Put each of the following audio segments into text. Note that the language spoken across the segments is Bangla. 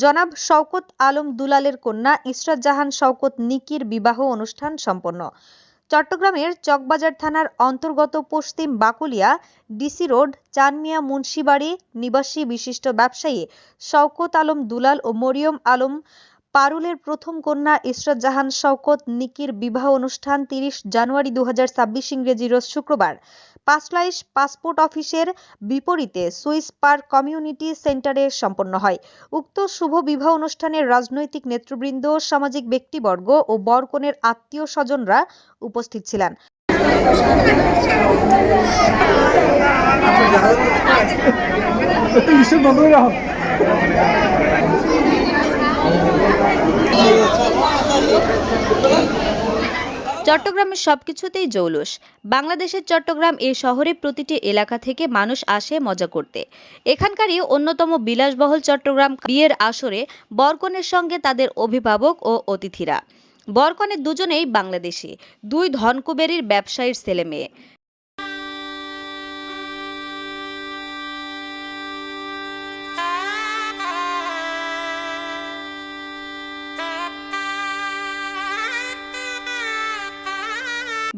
জনাব শওকত আলম দুলালের কন্যা ইসরাত জাহান শওকত নিকির বিবাহ অনুষ্ঠান সম্পন্ন। চট্টগ্রামের চকবাজার থানার অন্তর্গত পশ্চিম বাকুলিয়া ডিসি রোড চানমিয়া মুন্সিবাড়ি নিবাসী বিশিষ্ট ব্যবসায়ী শওকত আলম দুলাল ও মরিয়ম আলম পারুলের প্রথম কন্যা ইসরাত জাহান শওকত নিকির বিবাহ অনুষ্ঠান ৩০ জানুয়ারি ২০২৬ ইংরেজি রোজ শুক্রবার পাঁচলাইশ পাসপোর্ট অফিসের বিপরীতে সুইস পার্ক কমিউনিটি সেন্টারে সম্পন্ন হয়। উক্ত শুভ বিবাহ অনুষ্ঠানে রাজনৈতিক নেতৃবৃন্দ, সামাজিক ব্যক্তিবর্গ ও বরকনের আত্মীয় স্বজনরা উপস্থিত ছিলেন। চট্টগ্রামের সবকিছুতেই জৌলুস। বাংলাদেশের চট্টগ্রাম এই শহরে প্রতিটি এলাকা থেকে মানুষ আসে মজা করতে। এখানকারই অন্যতম বিলাসবহুল চট্টগ্রাম বিয়ের আসরে বরকনের সঙ্গে তাদের অভিভাবক ও অতিথিরা। বরকনের দুজনেই বাংলাদেশি, দুই ধনকুবেরির ব্যবসায়ীর ছেলে মেয়ে।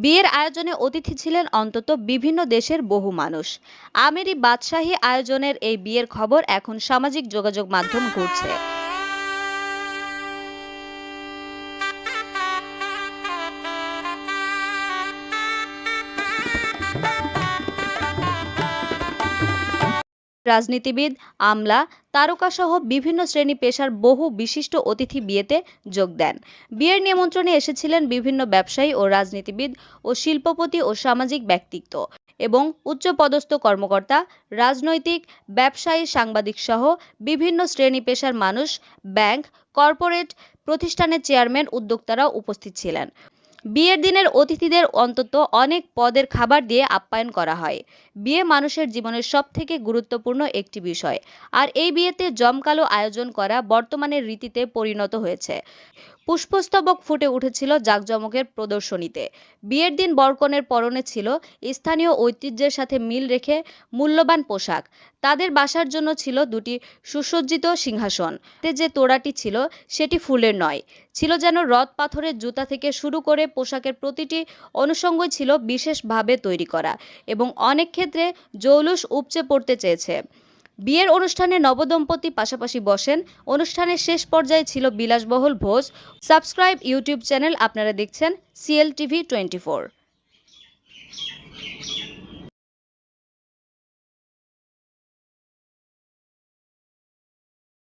বিয়ের আয়োজনে অতিথি ছিলেন অন্তত বিভিন্ন দেশের বহু মানুষ। আমেরি বাদশাহী আয়োজনের এই বিয়ের খবর এখন সামাজিক যোগাযোগ মাধ্যম ঘুরছে। রাজনীতিবিদ, আমলা, তারকাসহ বিভিন্ন শ্রেণী পেশার বহু বিশিষ্ট অতিথি বিয়েতে যোগ দেন। বিয়ের নিমন্ত্রণে এসেছিলেন বিভিন্ন ব্যবসায়ী ও রাজনীতিবিদ ও শিল্পপতি ও সামাজিক ব্যক্তিত্ব এবং উচ্চপদস্থ কর্মকর্তা, রাজনৈতিক, ব্যবসায়ী, সাংবাদিকসহ বিভিন্ন শ্রেণী পেশার মানুষ, ব্যাংক, কর্পোরেট প্রতিষ্ঠানের চেয়ারম্যান, উদ্যোক্তারাও উপস্থিত ছিলেন। বিয়ের দিনের অতিথিদের অন্তত অনেক পদের খাবার দিয়ে আপ্যায়ন করা হয়। বিয়ে মানুষের জীবনের সবথেকে গুরুত্বপূর্ণ একটি বিষয়, আর এই বিয়েতে জমকালো আয়োজন করা বর্তমানে রীতিতে পরিণত হয়েছে। পুষ্পস্তবক ফুটে উঠেছিল জাঁকজমকের প্রদর্শনীতে। বিয়ের দিন বরকনের পরনে ছিল স্থানীয় ঐতিহ্যের সাথে মিল রেখে মূল্যবান পোশাক। তাদের বাসার জন্য ছিল দুটি সুসজ্জিত সিংহাসন। যে তোড়াটি ছিল সেটি ফুলের নয়, ছিল যেন রদ পাথরের জুতা থেকে শুরু করে পোশাকের প্রতিটি অনুষঙ্গই ছিল বিশেষভাবে তৈরি করা এবং অনেক ক্ষেত্রে জৌলুস উপচে পড়তে চেয়েছে। বিয়ের অনুষ্ঠানে নবদম্পতি পাশাপাশি বসেন। অনুষ্ঠানের শেষ পর্যায়ে ছিল বিলাসবহুল ভোজ। Subscribe YouTube channel. আপনারা দেখছেন CL TV 24।